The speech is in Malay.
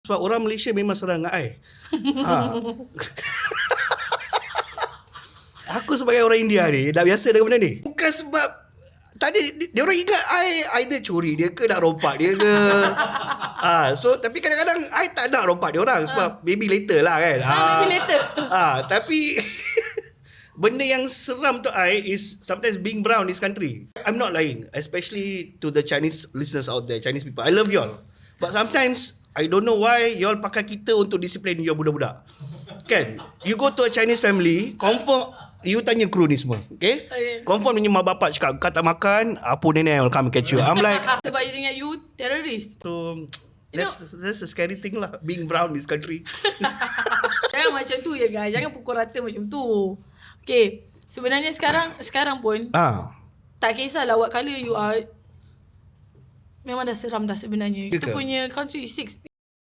Sebab orang Malaysia memang serang dengan I. Aku sebagai orang India ni dah biasa dengan benda ni. Bukan sebab tadi dia orang ingat I either curi dia ke nak rompak dia ke. So tapi kadang-kadang I tak nak rompak dia orang sebab maybe later lah kan. Maybe later. Tapi benda yang seram to I is sometimes being brown in this country. I'm not lying, especially to the Chinese listeners out there, Chinese people. I love y'all. But sometimes I don't know why y'all pakai kita untuk disiplin your budak-budak. Kan? You go to a Chinese family, confirm you tanya kru ni semua, okay? Confirm punya mak bapak cakap kau tak makan, apa nenek will come catch you. I'm like, sebab you ingat you terrorist. so that's a scary thing lah, being brown in this country. Jangan macam tu ya guys. Jangan pukul rata macam tu. Okay, sebenarnya sekarang pun tak kisahlah what colour you are, memang dah seram dah sebenarnya. Kita punya country is 6